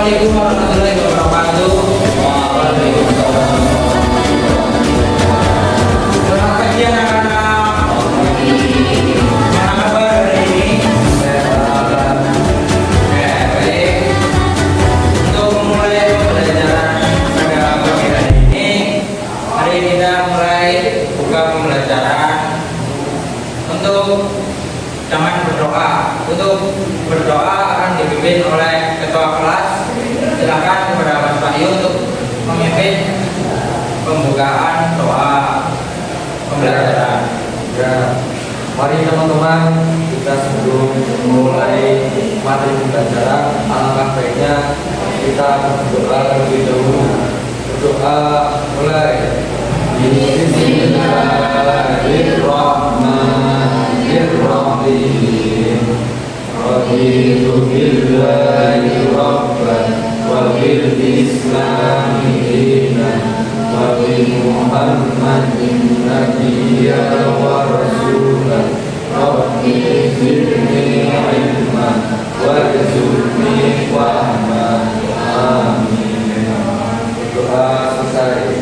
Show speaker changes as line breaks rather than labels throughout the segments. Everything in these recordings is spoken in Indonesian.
Assalamualaikum warahmatullahi wabarakatuh. Waalaikumsalam. Selamat pagi anak-anak. Gimana kabar hari ini? Sehat. Baik. Untuk memulai pembelajaran pada pagi hari ini, mari kita mulai buka pembelajaran. Untuk jangan berdoa. Untuk berdoa akan dipimpin oleh ketua kelas. Silakan kepada Mas Wahyu untuk memimpin pembukaan doa pembelajaran.
Ya, mari teman-teman, kita sebelum mulai materi pembelajaran, alangkah baiknya kita berdoa terlebih dahulu. Berdoa mulai. Bismillahirrahmanirrahim. Raditu billahi rabban wa bil islami dinan wa bi Muhammadin nabiyyan wa rasulan. Rabbi zidni ilman warzuqni fahman. Amin. Doa selesai.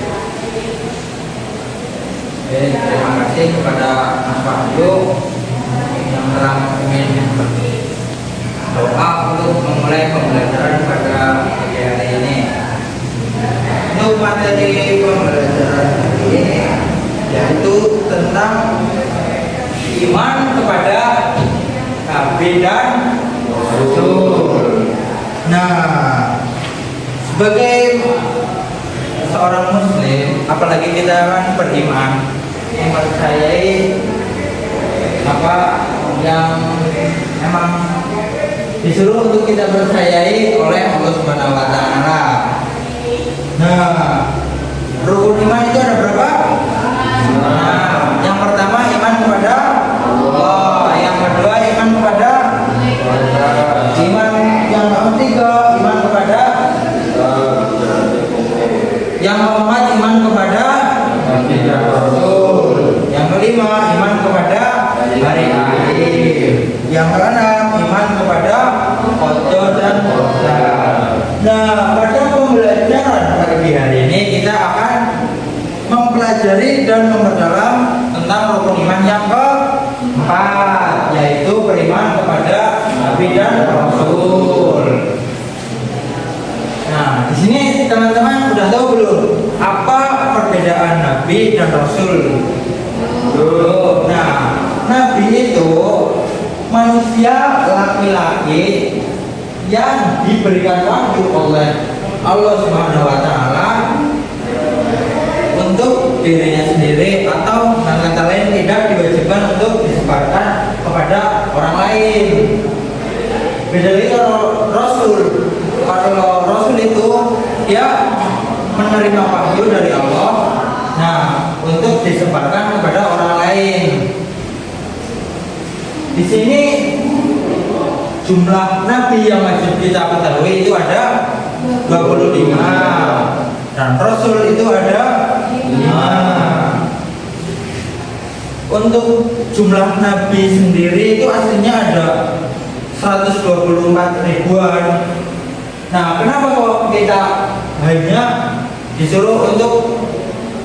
Terima kasih kepada Mas Wahyu yang telah memimpin doa untuk memulai pembelajaran pada pagi hari ini. Untuk materi pembelajaran hari ini yaitu tentang iman kepada Nabi dan Rasul. Nah, sebagai seorang Muslim, apalagi kita kan beriman, mempercayai apa yang memang disuruh untuk kita percayai oleh Allah Subhanahu wa taala. Nah, rukun iman itu ada berapa? Nah, yang pertama iman kepada Allah, yang kedua iman kepada iman yang ketiga iman kepada yang keempat iman kepada Nabi dan Rasul, yang kelima iman kepada hari akhir, yang keenam iman kepada qada dan qadar. Nah, pada pembelajaran pagi hari ini kita akan mempelajari dan memperdalam tentang rukun iman yang keempat, yaitu beriman kepada Nabi dan Rasul. Nah, di sini teman-teman udah tahu belum apa perbedaan Nabi dan Rasul? Nah, Nabi itu manusia laki-laki yang diberikan wahyu oleh Allah Subhanahu wa taala untuk dirinya sendiri atau dengan kata lain tidak diwajibkan untuk disebarkan kepada orang lain. Beda lagi kalau Rasul. Kalau Rasul itu dia menerima wahyu dari Allah, nah untuk disebarkan kepada orang lain. Di sini jumlah nabi yang wajib kita ketahui itu ada 25 dan Rasul itu ada 5. Untuk jumlah nabi sendiri itu aslinya ada 124 ribuan. Nah, kenapa kok kita hanya disuruh untuk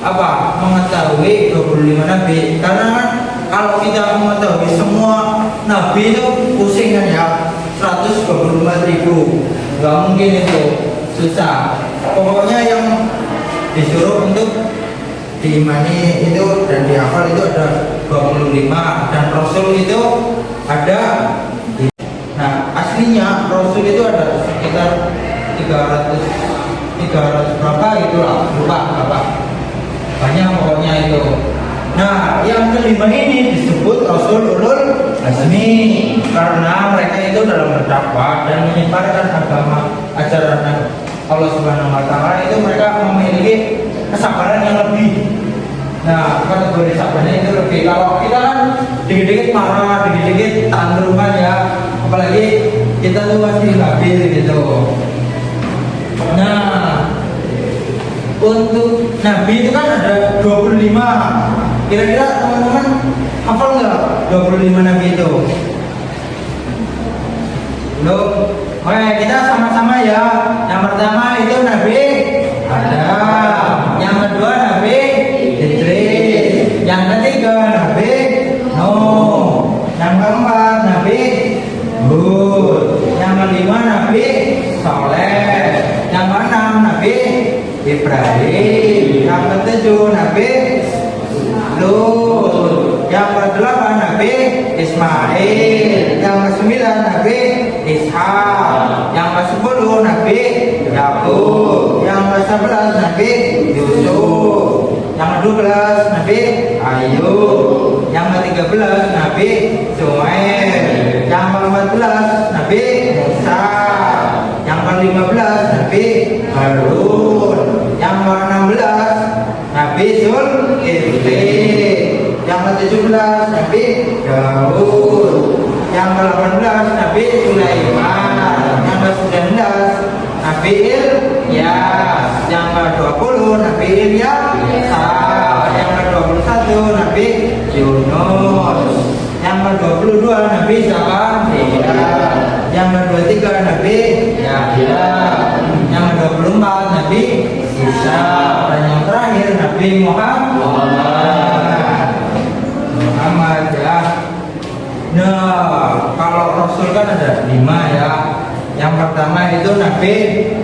apa? Mengetahui 25 nabi? Karena kan kalau kita mengetahui semua nabi itu pusing kan ya, 124 ribu, nggak mungkin itu, susah. Pokoknya yang disuruh untuk diimani itu dan dihafal itu ada 25 dan Rasul itu ada. Nah, aslinya Rasul itu ada sekitar 300 berapa itulah, lupa berapa. Banyak pokoknya itu. Nah, yang kelima ini disebut Rasul Ulul Azmi karena mereka itu dalam berdakwah dan menyebarkan agama ajaran Allah Subhanahu wa taala itu mereka memiliki kesabaran yang lebih. Nah, kategori sabarnya itu lebih. Kalau kita kan dikit-dikit marah, dikit-dikit tantruman ya, apalagi kita tuh masih labil gitu. Nah, untuk Nabi itu kan ada 25. Kira-kira teman-teman hafal nggak 25 Nabi itu? Belum? Oke, kita sama-sama ya. Yang pertama itu Nabi Adam, yang kedua Nabi Idris, yang ketiga Nabi Nuh, yang keempat Nabi Hud, yang kelima Nabi Soleh, yang keenam Nabi Ibrahim, yang ketujuh Nabi Lut, yang kedelapan Nabi Ismail, yang kesembilan Nabi Ishak, yang ke-10 Nabi Yakub, yang ke-11 Nabi Yusuf, yang ke-12 Nabi Ayub, yang ke-13 Nabi Shu'aib, yang ke-14 Nabi Musa, yang ke-15 Nabi Harun, yang ke-16 Nabi Zulkifli, yang ke-17 Nabi Daud, yang ke-18 Nabi Sulaiman, yang ke-19 Nabi Ilyas, yang ke-20 Nabi Ilyas, yang ke-21 Nabi Yunus, yang ke-22 Nabi Zakaria, yang ke-23 Nabi Yahya, yang ke-24 Nabi Isa, dan yang terakhir Nabi Muhammad ya. Nah, kalau Rasul kan ada 5 ya. Yang pertama itu Nabi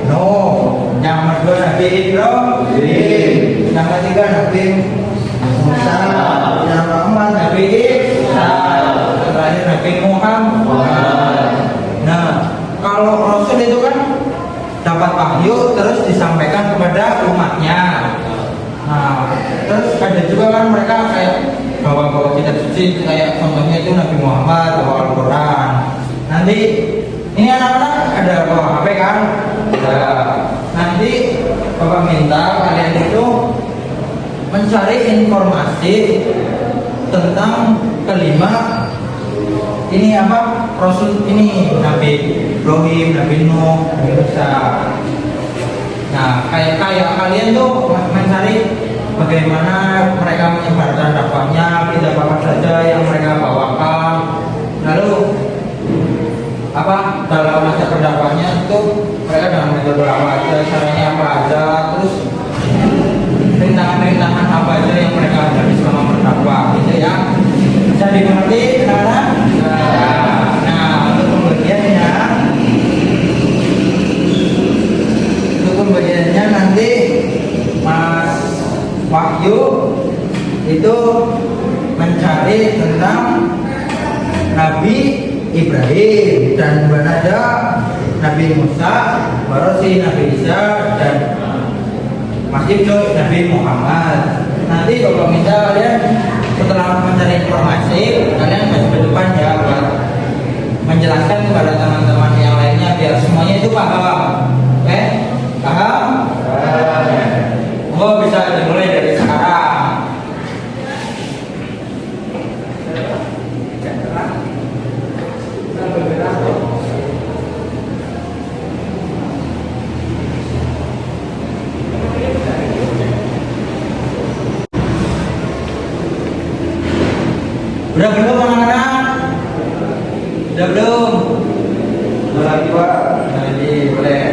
Nuh, yang kedua Nabi Ibrahim, yang ketiga Nabi Musa, yang keempat Nabi Isa, yang terakhir Nabi Muhammad. Nah, kalau Rasul itu kan dapat wahyu terus disampaikan kepada umatnya. Nah, terus ada juga kan mereka kayak bawa-bawa kitab suci, kayak contohnya itu Nabi Muhammad bawa Al-Quran. Nanti ini anak-anak ada bawa HP kan? Nah, nanti Bapak minta kalian itu mencari informasi tentang kelima ini apa? Rasul ini Nabi Ibrahim, Nabi Nuh, Nabi Musa. Nah, kayak kalian tuh mencari bagaimana mereka menyebarkan dakwahnya, kita apa saja yang mereka bawakan. Lalu apa dalam masa berdakwahnya itu mereka dengan metode apa aja, caranya apa aja, terus rintangan-rintangan apa aja yang mereka hadapi selama berdakwah, gitu ya. Bisa dimengerti, karena pembagiannya nanti Mas Wahyu itu mencari tentang Nabi Ibrahim, dan ada Nabi Musa, baru si Nabi Isa, dan masih itu Nabi Muhammad. Nanti Bapak minta kalian setelah mencari informasi, kalian masuk ke depan ya buat menjelaskan kepada teman-teman yang lainnya biar semuanya itu paham. Oke? Paham? Oh, bisa dimulai dari sekarang. Udah belum anak-anak? Udah belum? Udah lagi Pak? Lagi boleh.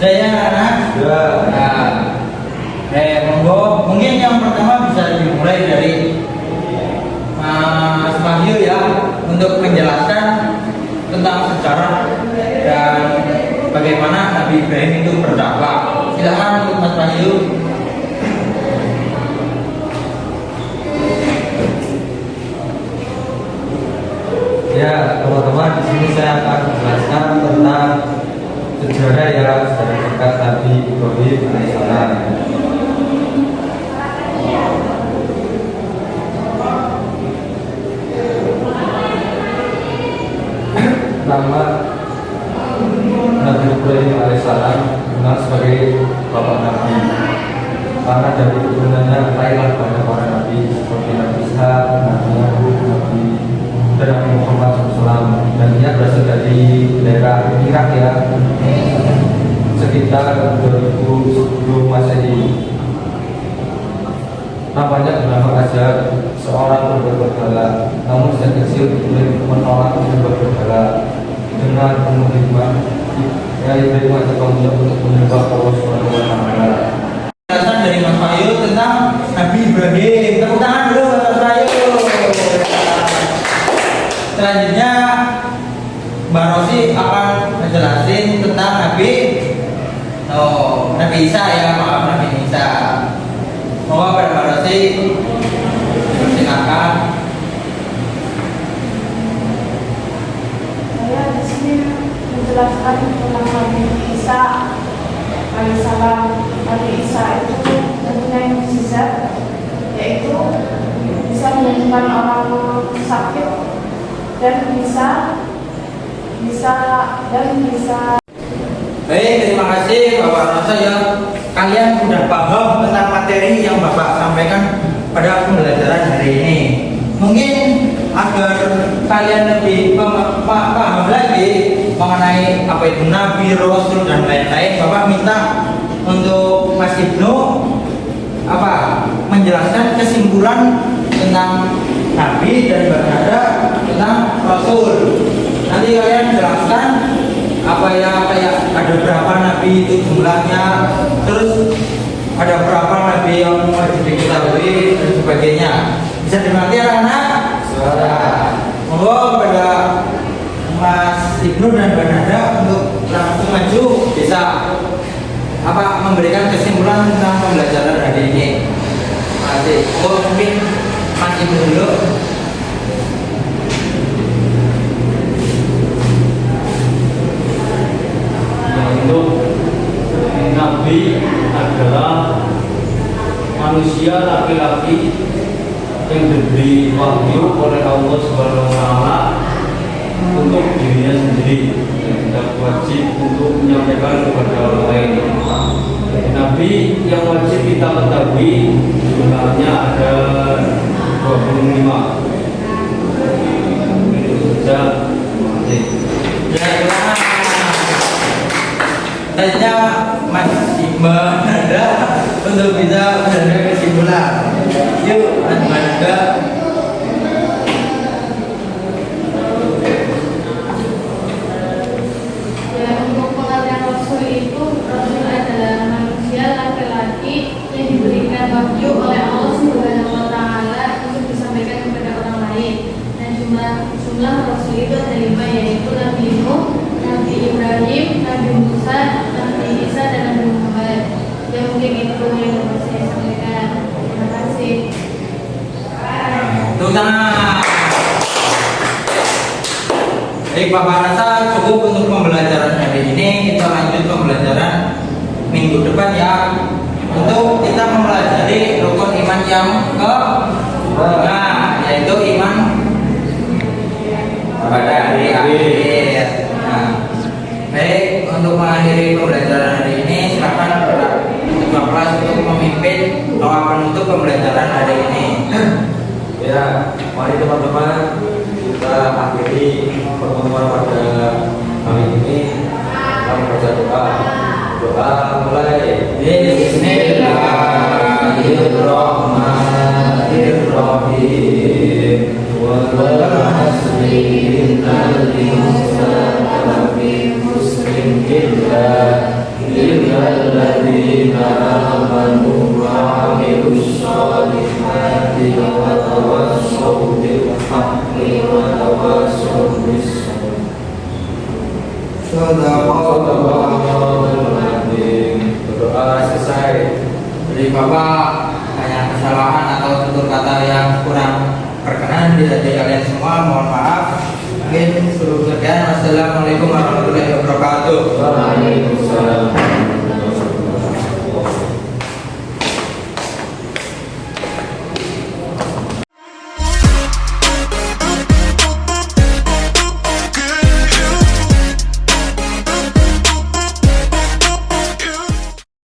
Sudah ya anak? Sudah. Nah, monggo. Mungkin yang pertama bisa dimulai dari Mas Wahyu ya, untuk menjelaskan tentang sejarah dan bagaimana Nabi Ibrahim itu berdakwah. Silakan untuk Mas Wahyu.
Ya, teman-teman, di sini saya akan menjelaskan tentang sejarah ya, sejarah singkat Nabi Ibrahim alaihissalam. Nama Nabi Ibrahim alaihissalam dikenal sebagai bapak Nabi karena dari keturunannya lahirlah banyak orang Nabi seperti Nabi Ishak, Nabi Yakub, Nabi Muhammad SAW, dan dia berasal dari daerah Irak ya, sekitar 2010 Masehi. Namanya bernama Azhar, seorang pembuat berhala, namun sejak kecil Ibrahim menolak membuat berhala dengan penuh hikmah. Ya, Ibrahim mengajak kaumnya untuk menyembah Allah Subhanahu wa Ta'ala.
Penjelasan dari Mas Bayu tentang Nabi Ibrahim. Tepuk tangan dulu Mas Bayu. Selanjutnya Mbak Rosi akan menjelaskan tentang Nabi Isa ya, maaf Nabi Isa. Mohon pada Mbak Rosi dipersilakan.
Saya di sini menjelaskan tentang Nabi Isa alaihissalam. Nabi Isa itu mempunyai mukjizat, yaitu bisa menyembuhkan orang sakit dan bisa.
Baik, terima kasih Bapak Rosa ya. Kalian sudah paham tentang materi yang Bapak sampaikan pada pembelajaran hari ini. Mungkin agar kalian lebih paham lagi mengenai apa itu Nabi, Rasul dan lain-lain, Bapak minta untuk Mas Ibnu menjelaskan kesimpulan tentang Nabi dan berada tentang Rasul. Nanti kalian jelaskan kayak ada berapa Nabi itu jumlahnya, terus ada berapa Nabi yang wajib diketahui dan sebagainya. Bisa dimengerti anak-anak? Monggo pada Mas Ibnu dan Mbak Nada untuk langsung maju bisa memberikan kesimpulan tentang pembelajaran hari ini. Terima kasih. Mungkin Mas Ibnu dulu.
Untuk Nabi adalah manusia laki-laki yang diberi wahyu oleh Allah Subhanahu wa Ta'ala untuk dirinya sendiri dan tidak wajib untuk menyampaikan kepada orang lain. Nabi yang wajib kita ketahui jumlahnya ada 25.
Tanya Mas Mbak Nada untuk bisa memberikan kesimpulan. Yuk, Mas Mbak Nada.
Ya, untuk pengertian Rasul itu, Rasul adalah manusia laki-laki yang diberikan wahyu oleh Allah Subhanahu wa Ta'ala untuk disampaikan kepada orang lain. Dan jumlah Rasul itu ada 5, yaitu Nabi Nuh, Nabi Ibrahim, Nabi Musa, Nabi Isa, dan Nabi Muhammad. Ya, mungkin itu yang dapat saya sampaikan. Terima kasih.
Tepuk tangan. Baik, Bapak rasa cukup untuk pembelajaran hari ini. Kita lanjut pembelajaran minggu depan ya. Untuk kita mempelajari rukun iman yang ke-5, yaitu iman pada hari akhir. Baik, untuk mengakhiri pembelajaran hari ini, silakan ketua kelas untuk memimpin doa penutup pembelajaran hari ini.
Ya, mari teman-teman kita akhiri pertemuan pada kali ini. Kita membaca doa. Doa mulai. Bismillahirrahmanirrahim. Wal 'asri innal insana lafi khusrin illa alladziina aamanu wa 'amilus shalihati wa tawassaw bil haqqi wa tawassaw bis sabr. Shadaqallahul adzim. Berdoa selesai.
Jadi Bapak banyak kesalahan atau tutur kata yang kurang berkenan di hati kalian semua, mohon maaf. Mungkin seluruh sekian. Wassalamualaikum warahmatullahi wabarakatuh.